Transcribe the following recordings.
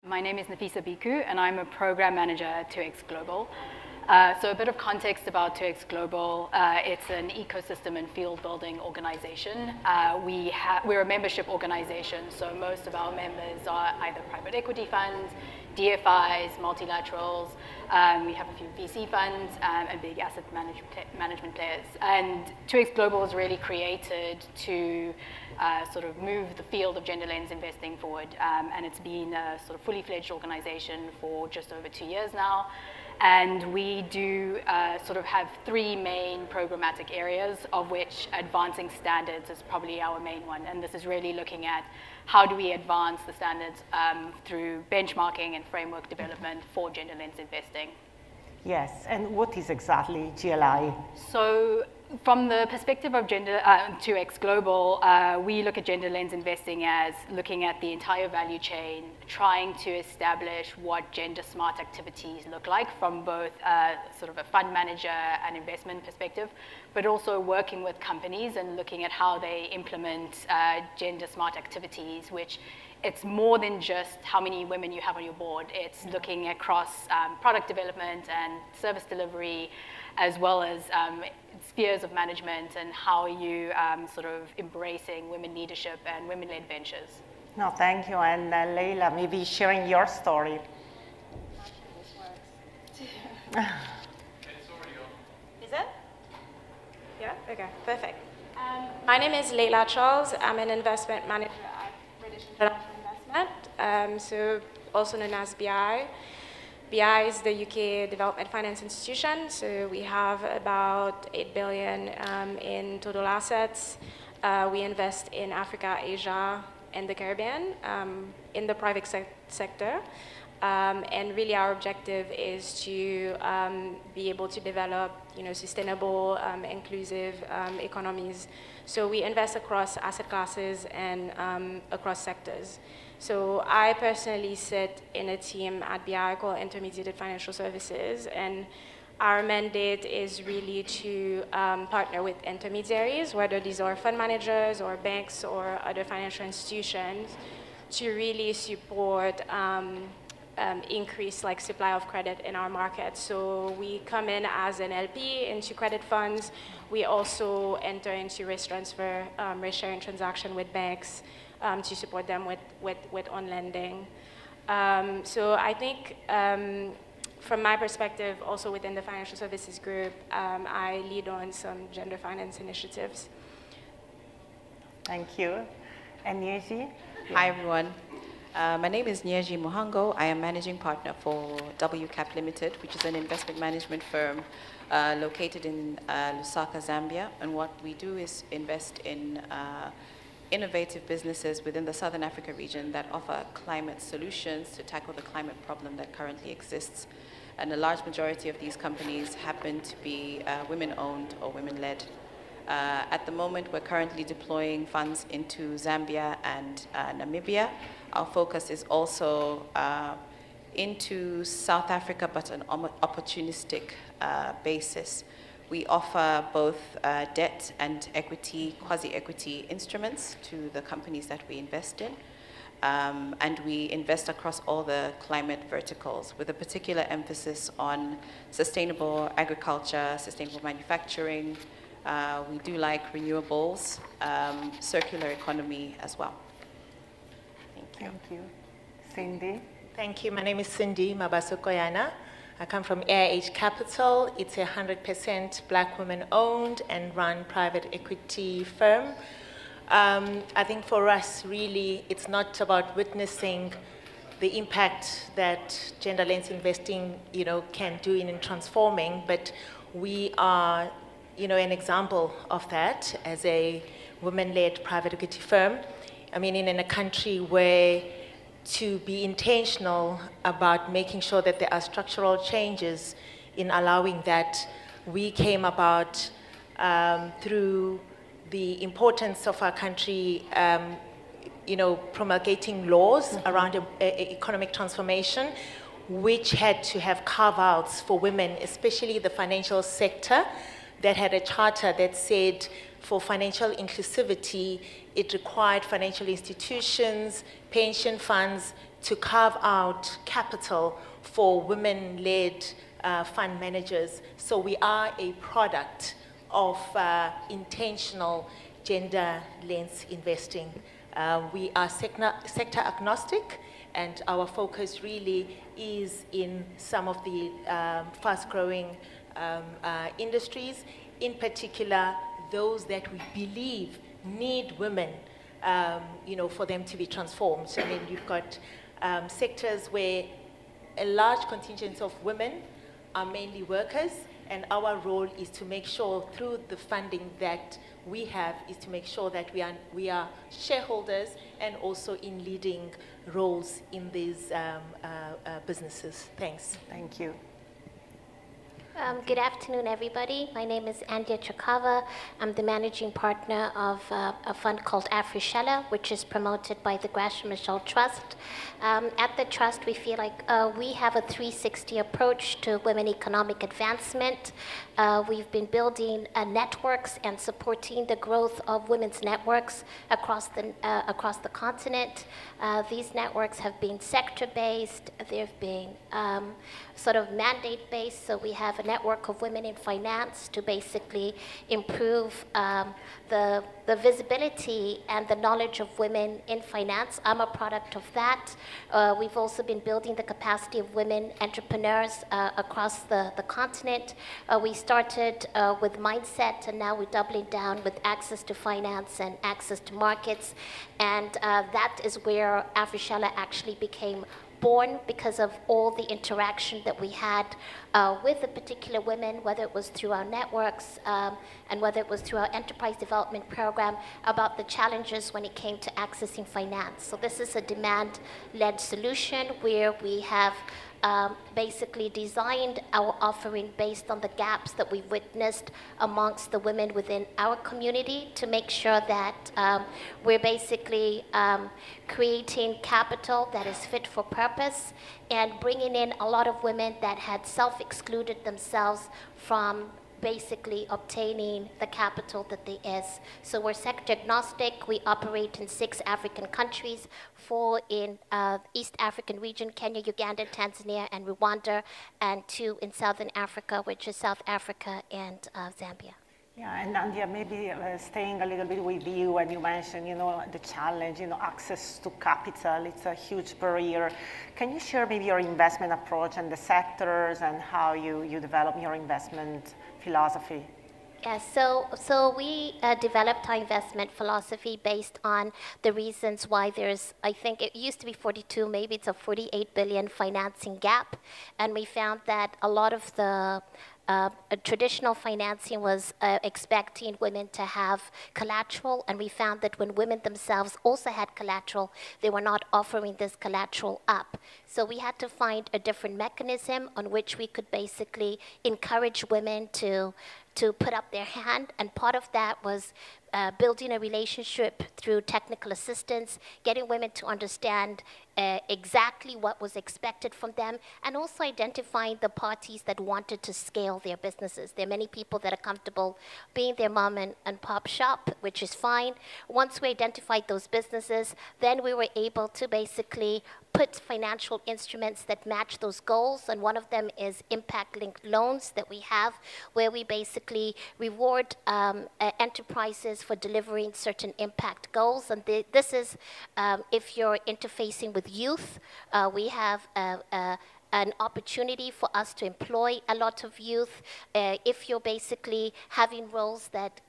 My name is Nafisa Bhikhoo, and I'm a program manager at 2X Global. So a bit of context about 2X Global. It's an ecosystem and field building organization. We're a membership organization, so most of our members are either private equity funds, DFIs, multilaterals. We have a few VC funds and big asset management players. And 2X Global was really created to sort of move the field of gender lens investing forward. And it's been a sort of fully fledged organization for just over 2 years now. And we do sort of have three main programmatic areas, of which advancing standards is probably our main one. And this is really looking at how do we advance the standards through benchmarking and framework development for gender lens investing. Yes, and what is exactly GLI? So from the perspective of 2X Global, we look at gender lens investing as looking at the entire value chain, trying to establish what gender smart activities look like from both sort of a fund manager and investment perspective, but also working with companies and looking at how they implement gender smart activities, which it's more than just how many women you have on your board. It's looking across product development and service delivery, as well as spheres of management and how you sort of embracing women leadership and women-led ventures. No, thank you. And Leyla, maybe sharing your story. Is it? Yeah? Okay, perfect. My name is Leyla Charles. I'm an investment manager at British International Investment, so also known as BI. BI is the UK Development Finance Institution, so we have about 8 billion in total assets. We invest in Africa, Asia, and the Caribbean in the private sector. And really our objective is to be able to develop sustainable, inclusive economies. So we invest across asset classes and across sectors. So I personally sit in a team at BI called Intermediated Financial Services, and our mandate is really to partner with intermediaries, whether these are fund managers or banks or other financial institutions, to really support increase supply of credit in our market. So we come in as an LP into credit funds. We also enter into risk transfer, risk sharing transaction with banks to support them with on lending. So I think from my perspective, also within the financial services group, I lead on some gender finance initiatives. Thank you. And Nyeji? Hi, everyone. My name is Nyeji Mhango. I am managing partner for WCAP Limited, which is an investment management firm located in Lusaka, Zambia. And what we do is invest in innovative businesses within the Southern Africa region that offer climate solutions to tackle the climate problem that currently exists. And a large majority of these companies happen to be women-owned or women-led. At the moment, we're currently deploying funds into Zambia and Namibia. Our focus is also into South Africa, but on an opportunistic basis. We offer both debt and equity, quasi-equity instruments to the companies that we invest in. And we invest across all the climate verticals with a particular emphasis on sustainable agriculture, sustainable manufacturing. We do like renewables, circular economy as well. Thank you. Thank you. Sindi? Thank you. My name is Sindi, Mabaso-Koyana. I come from AIH Capital. It's a 100% Black women-owned and run private equity firm. I think for us, really, it's not about witnessing the impact that gender lens investing, can do in transforming, but we are, an example of that as a women-led private equity firm. I mean, in a country where to be intentional about making sure that there are structural changes in allowing that, we came about through the importance of our country, promulgating laws around economic transformation, which had to have carve-outs for women, especially the financial sector, that had a charter that said for financial inclusivity, it required financial institutions, pension funds to carve out capital for women-led fund managers. So we are a product of intentional gender lens investing. We are sector agnostic, and our focus really is in some of the fast-growing industries, in particular those that we believe need women, for them to be transformed. I mean, you've got sectors where a large contingent of women are mainly workers, and our role is to make sure through the funding that we have is to make sure that we are shareholders and also in leading roles in these businesses. Thanks. Thank you. Good afternoon, everybody. My name is Andia Chakava. I'm the managing partner of a fund called Afrishela, which is promoted by the Graça Machel Trust. At the trust, we feel like we have a 360 approach to women economic advancement. We've been building networks and supporting the growth of women's networks across the continent. These networks have been sector-based. They've been sort of mandate-based, so we have a network of women in finance to basically improve the visibility and the knowledge of women in finance. I'm a product of that. We've also been building the capacity of women entrepreneurs across the continent. We started with mindset, and now we're doubling down with access to finance and access to markets. And that is where Afrishela actually became born, because of all the interaction that we had with the particular women, whether it was through our networks and whether it was through our enterprise development program, about the challenges when it came to accessing finance. So this is a demand-led solution where we have basically designed our offering based on the gaps that we've witnessed amongst the women within our community, to make sure that we're basically creating capital that is fit for purpose and bringing in a lot of women that had self-excluded themselves from basically obtaining the capital that there is. So we're sector agnostic. We operate in 6 African countries, 4 in East African region, Kenya, Uganda, Tanzania, and Rwanda, and 2 in Southern Africa, which is South Africa and Zambia. Yeah, and Andia, maybe staying a little bit with you when you mentioned, the challenge, access to capital, it's a huge barrier. Can you share maybe your investment approach and the sectors and how you develop your investment philosophy? Yeah, so we developed our investment philosophy based on the reasons why there's, I think it used to be 42, maybe it's a 48 billion financing gap. And we found that a lot of the traditional financing was expecting women to have collateral, and we found that when women themselves also had collateral, they were not offering this collateral up. So we had to find a different mechanism on which we could basically encourage women to put up their hand, and part of that was building a relationship through technical assistance, getting women to understand exactly what was expected from them, and also identifying the parties that wanted to scale their businesses. There are many people that are comfortable being their mom and pop shop, which is fine. Once we identified those businesses, then we were able to basically put financial instruments that match those goals, and one of them is impact-linked loans that we have, where we basically reward enterprises for delivering certain impact goals. And this is if you're interfacing with youth, we have an opportunity for us to employ a lot of youth. If you're basically having roles that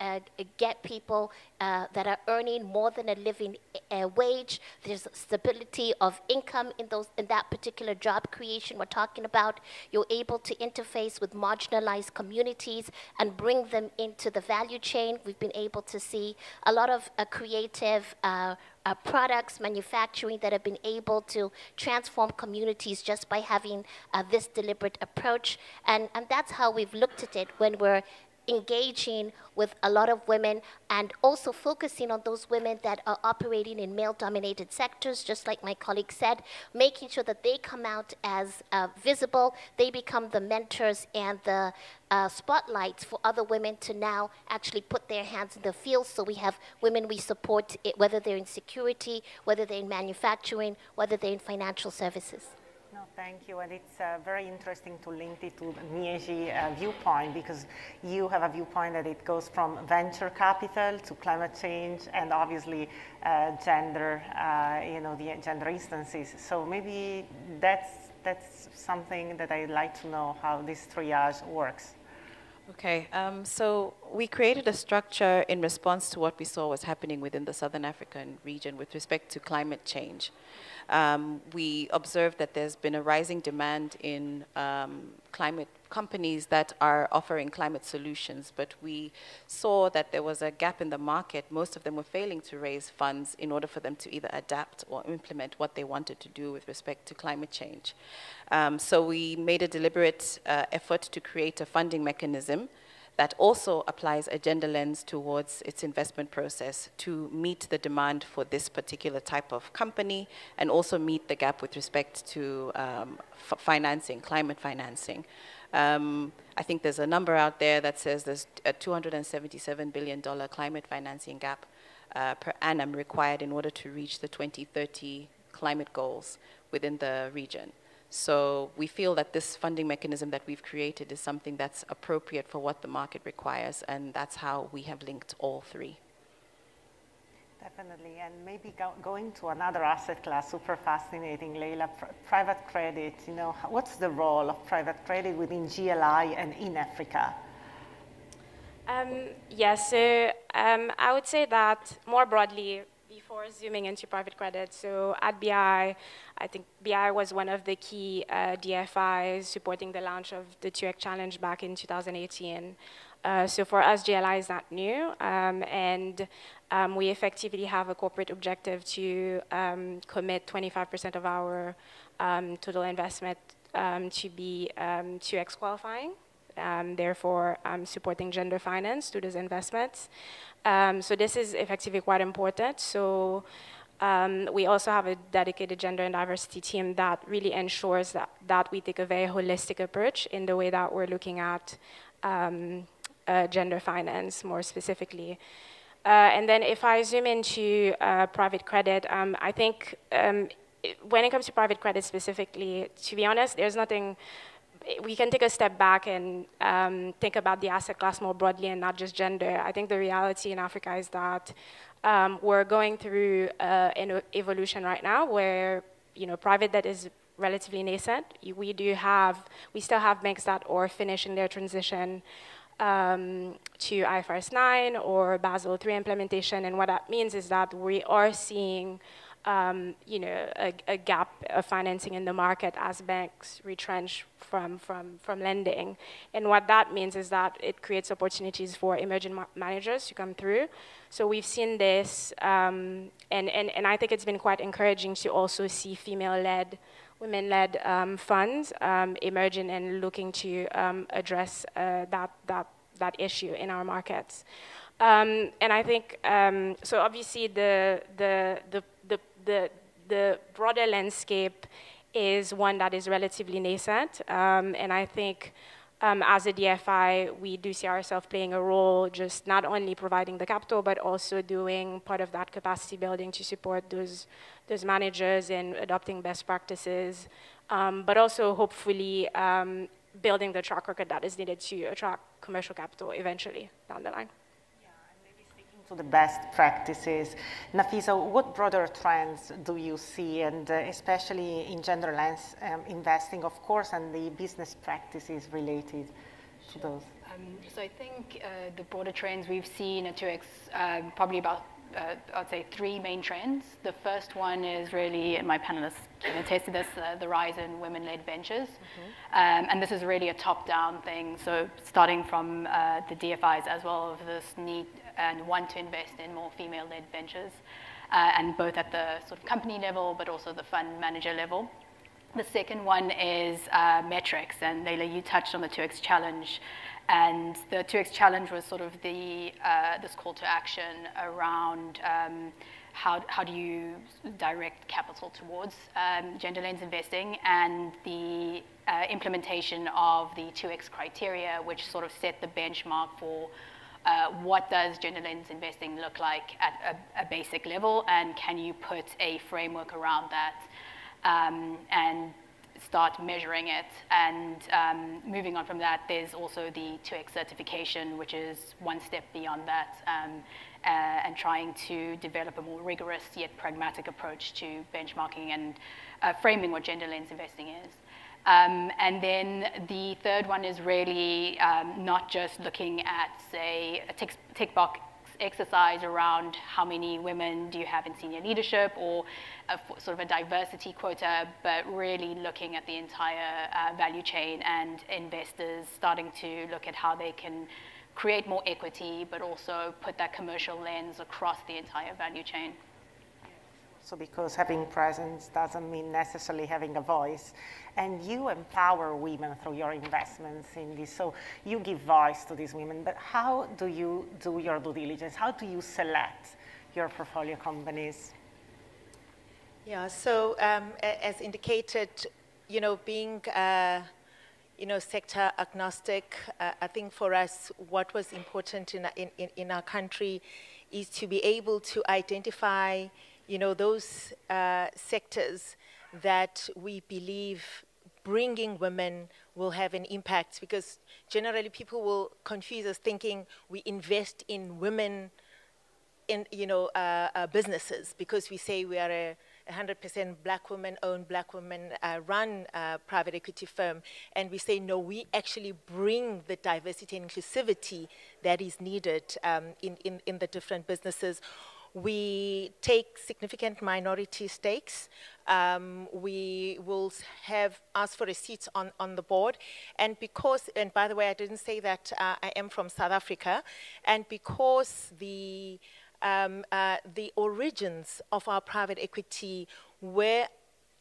get people that are earning more than a living wage, there's stability of income in that particular job creation we're talking about. You're able to interface with marginalized communities and bring them into the value chain. We've been able to see a lot of creative products, manufacturing that have been able to transform communities just by having this deliberate approach. And that's how we've looked at it when we're engaging with a lot of women and also focusing on those women that are operating in male-dominated sectors, just like my colleague said, making sure that they come out as visible, they become the mentors and the spotlights for other women to now actually put their hands in the field. So we have women we support, whether they're in security, whether they're in manufacturing, whether they're in financial services. No, thank you, and it's very interesting to link it to Nyeji viewpoint, because you have a viewpoint that it goes from venture capital to climate change and obviously gender, the gender instances. So maybe that's something that I'd like to know, how this triage works. Okay, so we created a structure in response to what we saw was happening within the Southern African region with respect to climate change. We observed that there's been a rising demand in climate companies that are offering climate solutions, but we saw that there was a gap in the market. Most of them were failing to raise funds in order for them to either adapt or implement what they wanted to do with respect to climate change. So we made a deliberate effort to create a funding mechanism that also applies a gender lens towards its investment process to meet the demand for this particular type of company and also meet the gap with respect to financing, climate financing. I think there's a number out there that says there's a $277 billion climate financing gap per annum required in order to reach the 2030 climate goals within the region. So we feel that this funding mechanism that we've created is something that's appropriate for what the market requires, and that's how we have linked all three. Definitely, and maybe going to another asset class, super fascinating, Leyla, private credit. What's the role of private credit within GLI and in Africa? Yes, so I would say that more broadly, before zooming into private credit, so at BI, I think BI was one of the key DFIs supporting the launch of the 2X Challenge back in 2018. So for us, GLI is not new, and we effectively have a corporate objective to commit 25% of our total investment to be 2X qualifying, therefore supporting gender finance to those investments. So this is effectively quite important. So we also have a dedicated gender and diversity team that really ensures that we take a very holistic approach in the way that we're looking at gender finance more specifically. And then if I zoom into private credit, I think when it comes to private credit specifically, to be honest, there's nothing. We can take a step back and think about the asset class more broadly and not just gender. I think the reality in Africa is that we're going through an evolution right now where private debt is relatively nascent. We still have banks that are finishing their transition to IFRS 9 or Basel III implementation, and what that means is that we are seeing a gap of financing in the market as banks retrench from lending. And what that means is that it creates opportunities for emerging managers to come through. So we've seen this, and I think it's been quite encouraging to also see female-led, women-led funds emerging and looking to address that issue in our markets. And I think, so obviously the broader landscape is one that is relatively nascent, and I think as a DFI, we do see ourselves playing a role, just not only providing the capital, but also doing part of that capacity building to support those managers in adopting best practices, but also hopefully building the track record that is needed to attract commercial capital eventually down the line. To the best practices. Nafisa, what broader trends do you see, and especially in gender lens investing, of course, and the business practices related to those? So I think the broader trends we've seen at 2X, probably about, I'd say, three main trends. The first one is really, and my panelists can attest to this, the rise in women-led ventures. And this is really a top-down thing, so starting from the DFIs as well of this need and want to invest in more female-led ventures, and both at the sort of company level, but also the fund manager level. The second one is metrics, and Leyla, you touched on the 2X challenge. And the 2X challenge was sort of the this call to action around how do you direct capital towards gender lens investing, and the implementation of the 2X criteria, which sort of set the benchmark for what does gender lens investing look like at a basic level, and can you put a framework around that and start measuring it. And moving on from that, there's also the 2X certification, which is one step beyond that, and trying to develop a more rigorous yet pragmatic approach to benchmarking and framing what gender lens investing is. And then the third one is really not just looking at, say, a tick box exercise around how many women do you have in senior leadership, or sort of a diversity quota, but really looking at the entire value chain, and investors starting to look at how they can create more equity, but also put that commercial lens across the entire value chain. So because having presence doesn't mean necessarily having a voice, and you empower women through your investments in this, so you give voice to these women, but how do you do your due diligence? How do you select your portfolio companies? Yeah, so as indicated, being sector agnostic, I think for us what was important in our country is to be able to identify those sectors that we believe bringing women will have an impact, because generally people will confuse us thinking we invest in women in businesses because we say we are a 100% black women-owned, black women-run private equity firm, and we say no, we actually bring the diversity and inclusivity that is needed in the different businesses. We take significant minority stakes. We will ask for a seat on the board. And by the way, I didn't say that I am from South Africa, and because the origins of our private equity were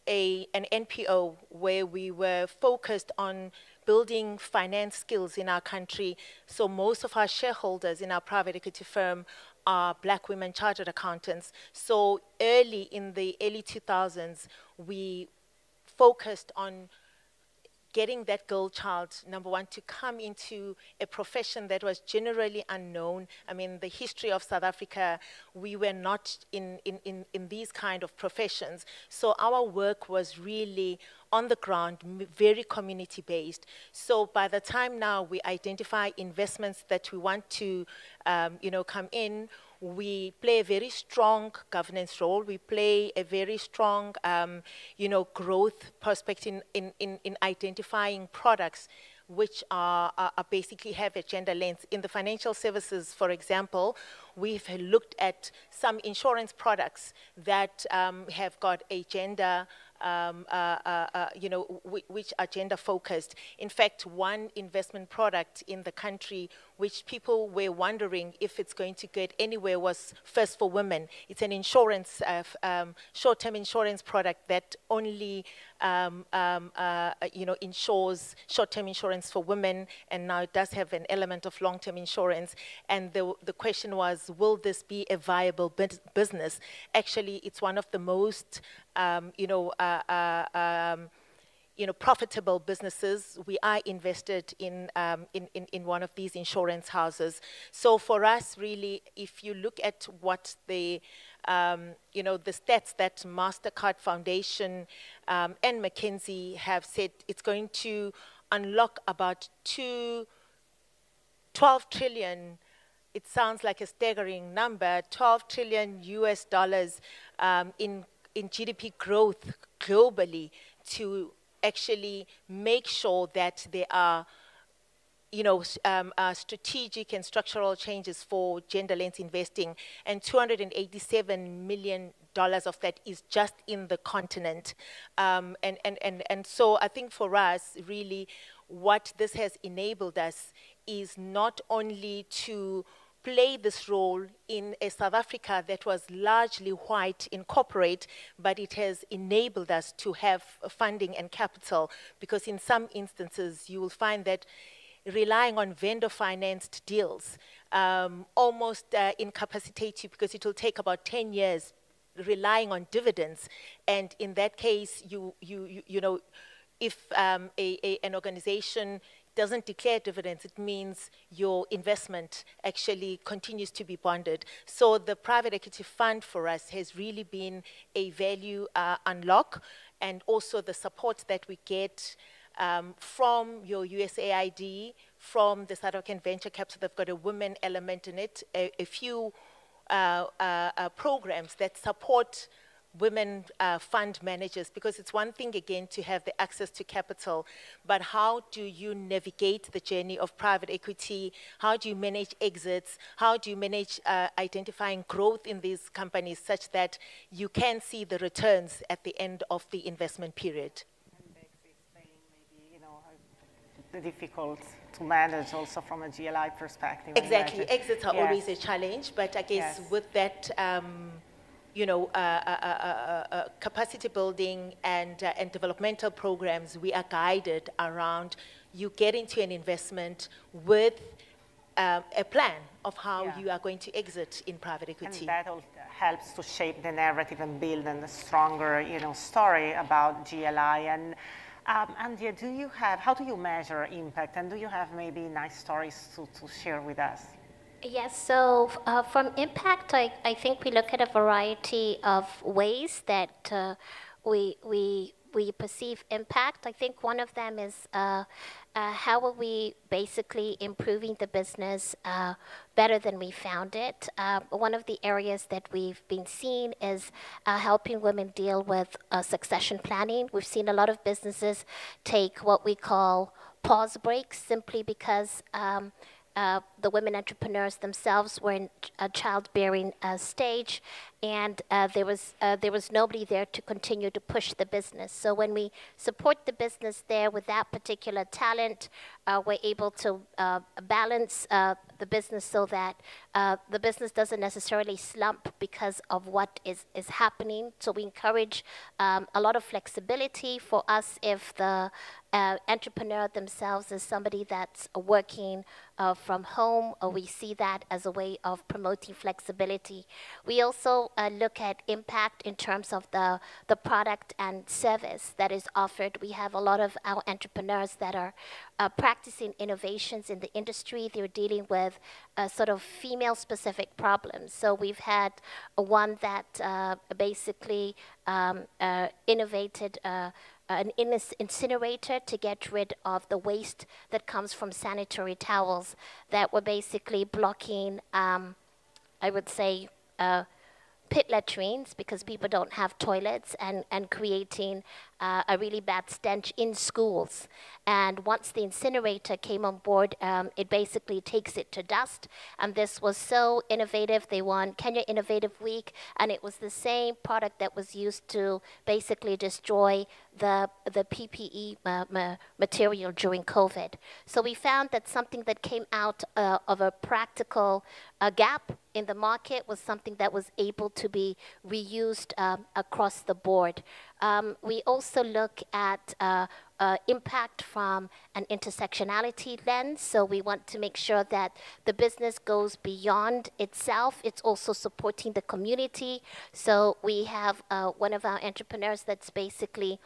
an NPO where we were focused on building finance skills in our country. So most of our shareholders in our private equity firm are black women chartered accountants. So in the early 2000s, we focused on getting that girl child, number one, to come into a profession that was generally unknown. I mean, the history of South Africa, we were not in these kind of professions. So our work was really on the ground, very community-based. So by the time now we identify investments that we want to come in, we play a very strong governance role. We play a very strong, growth perspective in identifying products which are basically have a gender lens. In the financial services, for example, we've looked at some insurance products that have got a gender, which are gender focused. In fact, one investment product in the country which people were wondering if it's going to get anywhere was First for Women. It's an insurance, short-term insurance product that only insures short-term insurance for women, and now it does have an element of long-term insurance. And the question was, will this be a viable business? Actually, it's one of the most profitable businesses. We are invested in one of these insurance houses. So for us, really, if you look at what the stats that MasterCard Foundation and McKinsey have said, it's going to unlock about 12 trillion. It sounds like a staggering number, $12 trillion US in GDP growth globally, to actually make sure that there are strategic and structural changes for gender lens investing, and $287 million of that is just in the continent. And so I think for us, really, what this has enabled us is not only to play this role in a South Africa that was largely white in corporate, but it has enabled us to have funding and capital, because in some instances you will find that relying on vendor-financed deals almost incapacitate you, because it will take about 10 years relying on dividends. And in that case, you know, if an organization doesn't declare dividends, it means your investment actually continues to be bonded. So the private equity fund for us has really been a value unlock, and also the support that we get from your USAID, from the South African Venture Capital. They've got a women element in it, a few programs that support women fund managers, because it's one thing, again, to have the access to capital, but how do you navigate the journey of private equity? How do you manage exits? How do you manage identifying growth in these companies such that you can see the returns at the end of the investment period? And exits being maybe, you know, difficult to manage also from a GLI perspective. Exactly, exits are always a challenge, but I guess with that, you know, capacity building and developmental programs, we are guided around you get into an investment with a plan of how you are going to exit in private equity. And that all helps to shape the narrative and build a stronger, you know, story about GLI. And Andia, how do you measure impact? And do you have maybe nice stories to share with us? Yes, so from impact, I think we look at a variety of ways that we perceive impact. I think one of them is how are we basically improving the business better than we found it. One of the areas that we've been seeing is helping women deal with succession planning. We've seen a lot of businesses take what we call pause breaks simply because the women entrepreneurs themselves were in a childbearing stage, and there was nobody there to continue to push the business. So when we support the business there with that particular talent, we're able to balance the business so that the business doesn't necessarily slump because of what is happening. So we encourage a lot of flexibility for us if the entrepreneur themselves is somebody that's working from home, or we see that as a way of promoting flexibility. We also look at impact in terms of the product and service that is offered. We have a lot of our entrepreneurs that are practicing innovations in the industry. They're dealing with sort of female-specific problems. So we've had one that basically innovated an incinerator to get rid of the waste that comes from sanitary towels that were basically blocking, I would say, pit latrines because people don't have toilets, and creating a really bad stench in schools. And once the incinerator came on board, it basically takes it to dust. And this was so innovative. They won Kenya Innovative Week, and it was the same product that was used to basically destroy the PPE material during COVID. So we found that something that came out of a practical gap in the market was something that was able to be reused across the board. We also look at impact from an intersectionality lens. So we want to make sure that the business goes beyond itself. It's also supporting the community. So we have one of our entrepreneurs that's basically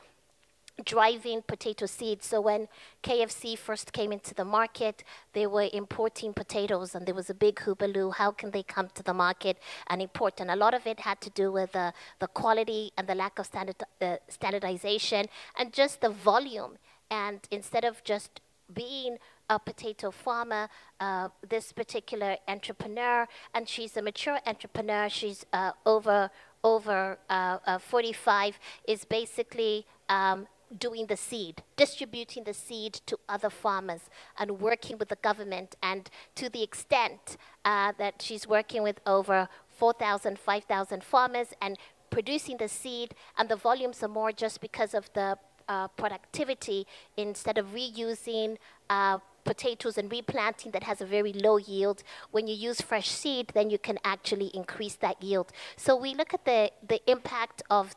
driving potato seeds. So when KFC first came into the market, they were importing potatoes, and there was a big hubaloo. How can they come to the market and import? And a lot of it had to do with the quality and the lack of standardization and just the volume. And instead of just being a potato farmer, this particular entrepreneur, and she's a mature entrepreneur, she's over 45, is basically doing the seed, distributing the seed to other farmers and working with the government. And to the extent that she's working with over 4,000, 5,000 farmers and producing the seed, and the volumes are more just because of the productivity. Instead of reusing potatoes and replanting that has a very low yield. When you use fresh seed, then you can actually increase that yield. So we look at the impact of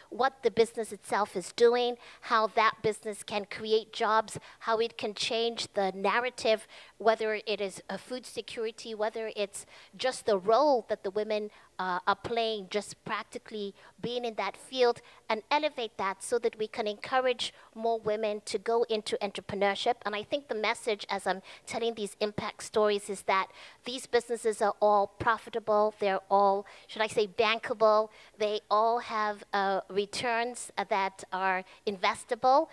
what the business itself is doing, how that business can create jobs, how it can change the narrative, whether it is a food security, whether it's just the role that the women are playing, just practically being in that field, and elevate that so that we can encourage more women to go into entrepreneurship. And I think the message as I'm telling these impact stories is that these businesses are all profitable, they're all, should I say, bankable, they all have returns that are investable.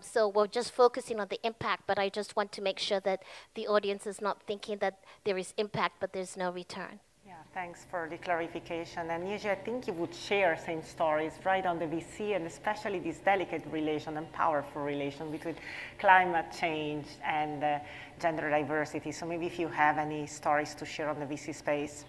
So we're just focusing on the impact, but I just want to make sure that the audience is not thinking that there is impact but there's no return. Yeah, thanks for the clarification. And Nyeji, I think you would share same stories right on the VC, and especially this delicate relation and powerful relation between climate change and gender diversity. So maybe if you have any stories to share on the VC space.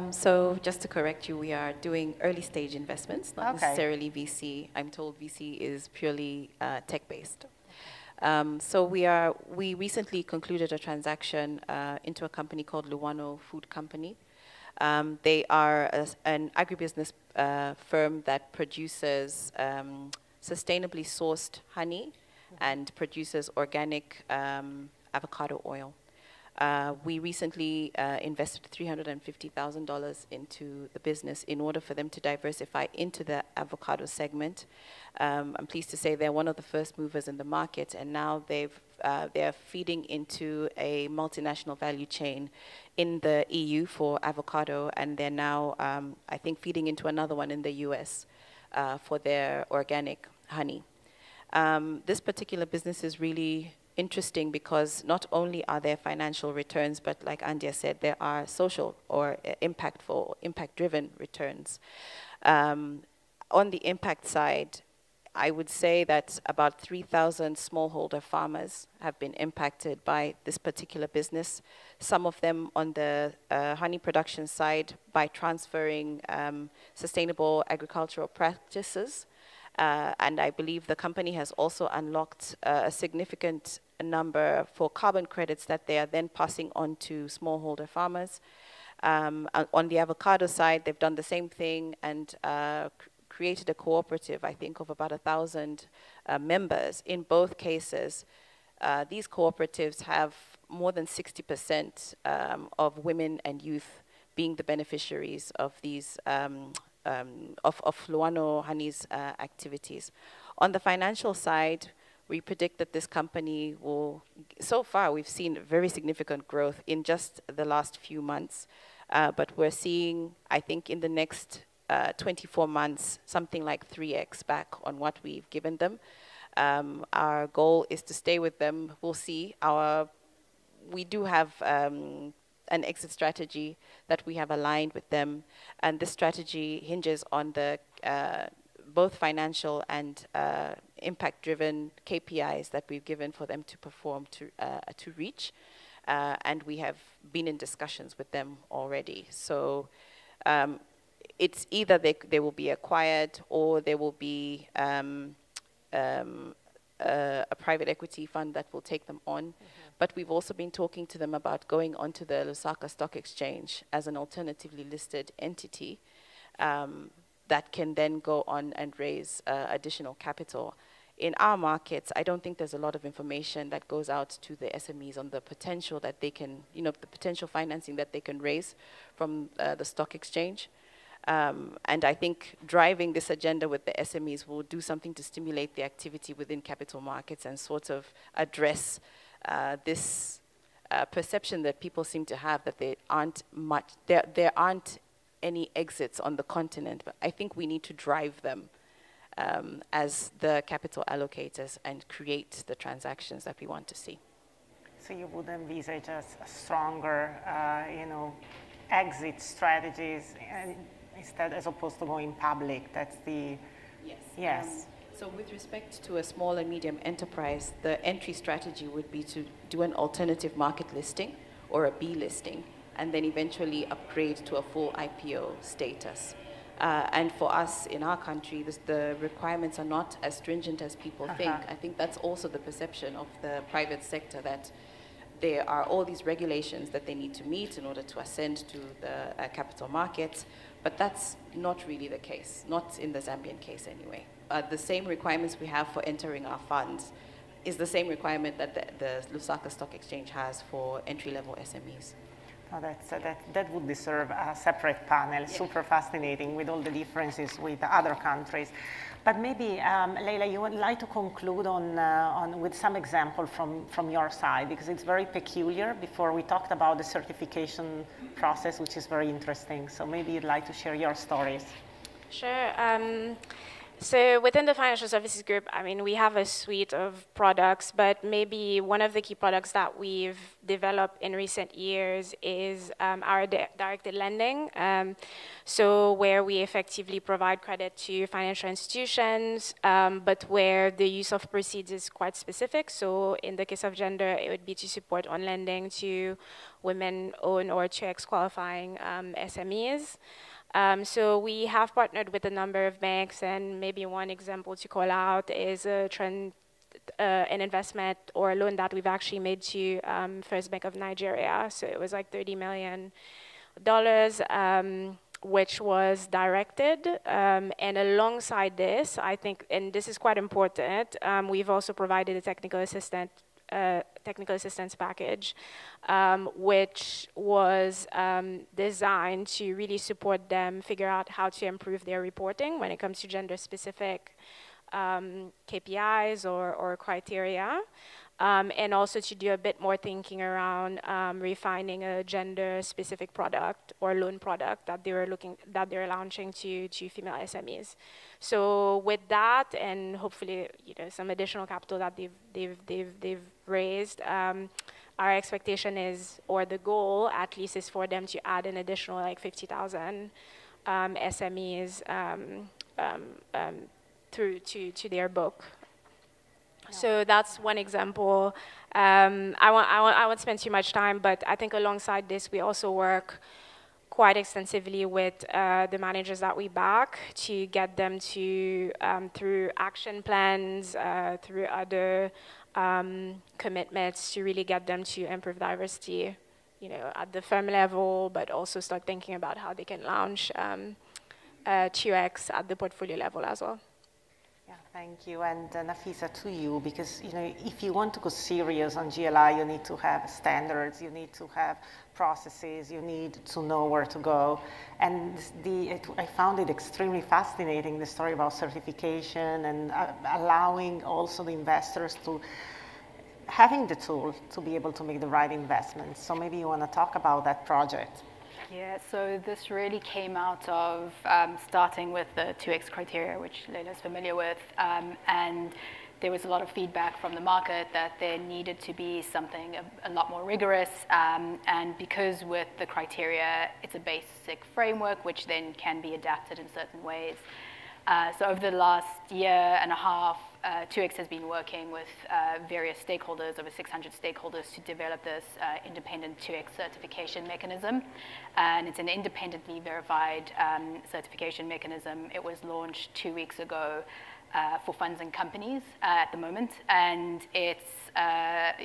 So just to correct you, we are doing early stage investments, not necessarily VC. I'm told VC is purely tech-based. So we recently concluded a transaction into a company called Luano Food Company. They are an agribusiness firm that produces sustainably sourced honey and produces organic avocado oil. We recently invested $350,000 into the business in order for them to diversify into the avocado segment. I'm pleased to say they're one of the first movers in the market, and now they're feeding into a multinational value chain in the EU for avocado, and they're now, I think, feeding into another one in the US for their organic honey. This particular business is really interesting because not only are there financial returns, but like Andia said, there are social or impact-driven returns. On the impact side, I would say that about 3,000 smallholder farmers have been impacted by this particular business. Some of them on the honey production side by transferring sustainable agricultural practices. And I believe the company has also unlocked a significant number for carbon credits that they are then passing on to smallholder farmers. On the avocado side, they've done the same thing and created a cooperative, I think, of about 1,000 members. In both cases, these cooperatives have more than 60% of women and youth being the beneficiaries of these of Luano Honey's activities. On the financial side, we predict that this company will, so far we've seen very significant growth in just the last few months, but we're seeing, I think in the next 24 months, something like 3x back on what we've given them. Our goal is to stay with them. We'll see. We do have an exit strategy that we have aligned with them, and this strategy hinges on the both financial and impact-driven KPIs that we've given for them to perform to reach, and we have been in discussions with them already. So it's either they will be acquired or there will be a private equity fund that will take them on. But we've also been talking to them about going onto the Lusaka Stock Exchange as an alternatively listed entity that can then go on and raise additional capital. In our markets, I don't think there's a lot of information that goes out to the SMEs on the potential that they can, the potential financing that they can raise from the stock exchange. And I think driving this agenda with the SMEs will do something to stimulate the activity within capital markets and sort of address this perception that people seem to have that there aren't any exits on the continent. But I think we need to drive them as the capital allocators and create the transactions that we want to see. So you would envisage a stronger, exit strategies instead, as opposed to going public. That's the yes. So with respect to a small and medium enterprise, the entry strategy would be to do an alternative market listing or a B listing, and then eventually upgrade to a full IPO status. And for us in our country, the requirements are not as stringent as people think. I think that's also the perception of the private sector, that there are all these regulations that they need to meet in order to ascend to the capital markets, but that's not really the case, not in the Zambian case anyway. The same requirements we have for entering our funds is the same requirement that the Lusaka Stock Exchange has for entry-level SMEs. Oh, that would deserve a separate panel. Yeah. Super fascinating with all the differences with other countries. But maybe, Leyla, you would like to conclude with some example from your side, because it's very peculiar. Before we talked about the certification process, which is very interesting. So maybe you'd like to share your stories. Sure. So within the financial services group, I mean, we have a suite of products, but maybe one of the key products that we've developed in recent years is our directed lending. So where we effectively provide credit to financial institutions, but where the use of proceeds is quite specific. So in the case of gender, it would be to support on lending to women-owned or 2X qualifying SMEs. So we have partnered with a number of banks, and maybe one example to call out is an investment or a loan that we've actually made to First Bank of Nigeria. So it was like $30 million, which was directed. And alongside this, I think, and this is quite important, we've also provided a technical assistance package, which was designed to really support them figure out how to improve their reporting when it comes to gender-specific KPIs or criteria, and also to do a bit more thinking around refining a gender-specific product or loan product that they're launching to female SMEs. So with that, and hopefully some additional capital that they've raised, our expectation is, or the goal at least, is for them to add an additional like 50,000 SMEs through to their book. So that's one example. I won't spend too much time, but I think alongside this, we also work quite extensively with the managers that we back to get them to, through action plans, through other commitments, to really get them to improve diversity, at the firm level, but also start thinking about how they can launch 2X at the portfolio level as well. Yeah, thank you. And Nafisa, to you, because if you want to go serious on GLI, you need to have standards, you need to have processes, you need to know where to go. And I found it extremely fascinating, the story about certification and allowing also the investors to having the tool to be able to make the right investments. So maybe you want to talk about that project. Yeah, so this really came out of starting with the 2X criteria, which Leyla is familiar with, and there was a lot of feedback from the market that there needed to be something a lot more rigorous, and because with the criteria, it's a basic framework which then can be adapted in certain ways. So over the last year and a half, 2X has been working with various stakeholders, over 600 stakeholders, to develop this independent 2X certification mechanism. And it's an independently verified certification mechanism. It was launched 2 weeks ago for funds and companies at the moment. And it's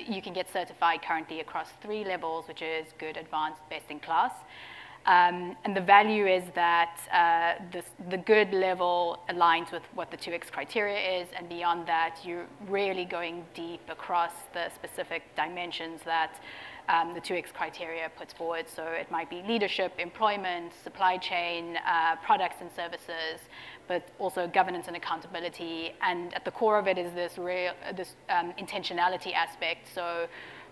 you can get certified currently across 3 levels, which is good, advanced, best in class. And the value is that the good level aligns with what the 2X criteria is, and beyond that, you're really going deep across the specific dimensions that the 2X criteria puts forward. So it might be leadership, employment, supply chain, products and services, but also governance and accountability. And at the core of it is this intentionality aspect. So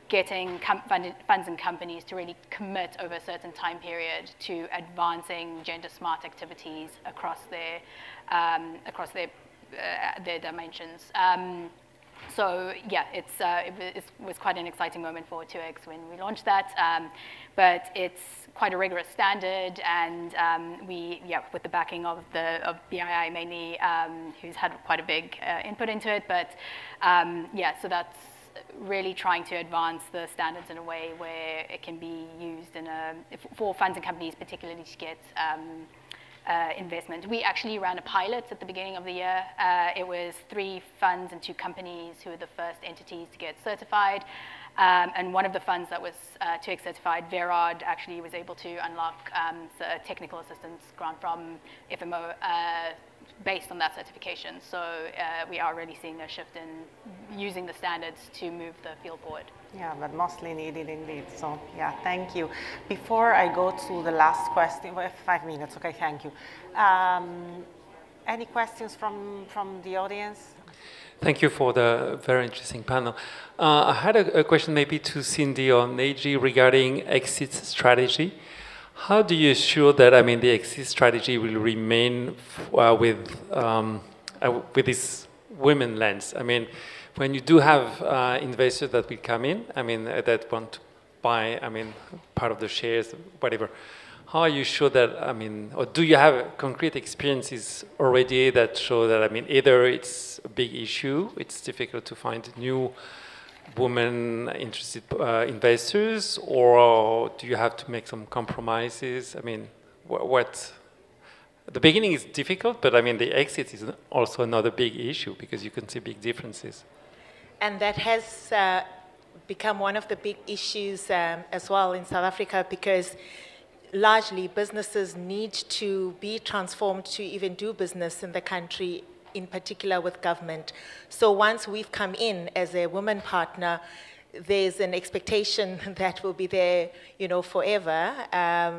getting funds and companies to really commit over a certain time period to advancing gender-smart activities across their dimensions. So yeah, it was quite an exciting moment for 2X when we launched that, but it's quite a rigorous standard, and with the backing of BII mainly, who's had quite a big input into it, but so that's really trying to advance the standards in a way where it can be used for funds and companies, particularly to get investment. We actually ran a pilot at the beginning of the year. It was 3 funds and 2 companies who were the first entities to get certified. And one of the funds that was 2X certified, Verod, actually was able to unlock a technical assistance grant from FMO based on that certification. So we are really seeing a shift in using the standards to move the field forward. Yeah, but mostly needed indeed. So yeah, thank you. Before I go to the last question, 5 minutes, okay, thank you. Any questions from the audience? Thank you for the very interesting panel. I had a question maybe to Sindi or Nyeji regarding exit strategy. How do you ensure that, I mean, the exit strategy will remain with this women lens? I mean, when you do have investors that will come in, I mean, that want to buy, I mean, part of the shares, whatever, how are you sure that, I mean, or do you have concrete experiences already that show that, I mean, either it's a big issue, it's difficult to find new women-interested investors, or do you have to make some compromises? I mean, the beginning is difficult, but I mean, the exit is also another big issue because you can see big differences. And that has become one of the big issues as well in South Africa, because largely businesses need to be transformed to even do business in the country, in particular with government. So once we've come in as a woman partner, there's an expectation that will be there, you know, forever,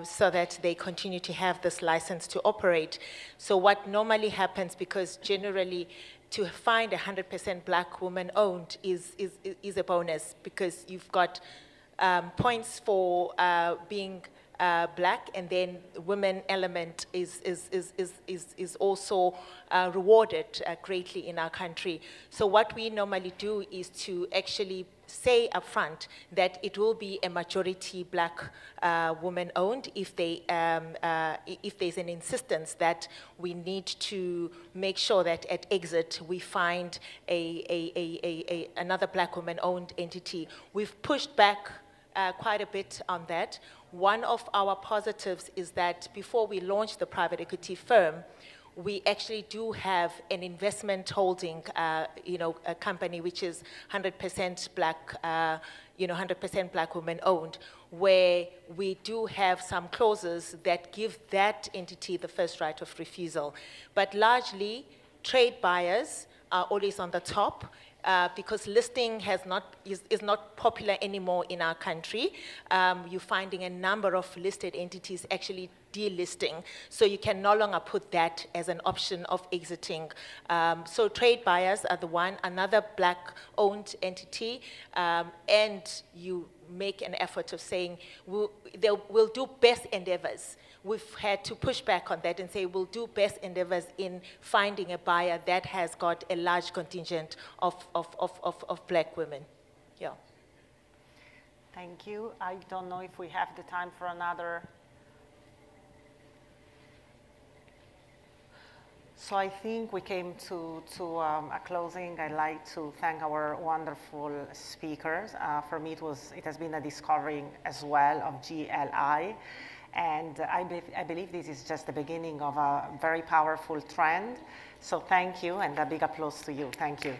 so that they continue to have this license to operate. So what normally happens, because generally to find 100% black woman owned is a bonus, because you've got points for being black, and then the women element is also rewarded greatly in our country. So what we normally do is to actually say upfront that it will be a majority black woman owned if there's an insistence that we need to make sure that at exit we find another black woman owned entity. We've pushed back quite a bit on that. One of our positives is that before we launch the private equity firm, we actually do have an investment holding, a company which is 100% black, 100% black woman owned, where we do have some clauses that give that entity the first right of refusal. But largely, trade buyers are always on the top. Because listing is not popular anymore in our country. You're finding a number of listed entities actually delisting, so you can no longer put that as an option of exiting. So trade buyers are the one, another black-owned entity, and you make an effort of saying, we'll do best endeavors. We've had to push back on that and say we'll do best endeavors in finding a buyer that has got a large contingent of black women. Yeah. Thank you. I don't know if we have the time for another. So I think we came to a closing. I'd like to thank our wonderful speakers. For me, it has been a discovery as well of GLI. And I believe this is just the beginning of a very powerful trend. So thank you, and a big applause to you. Thank you.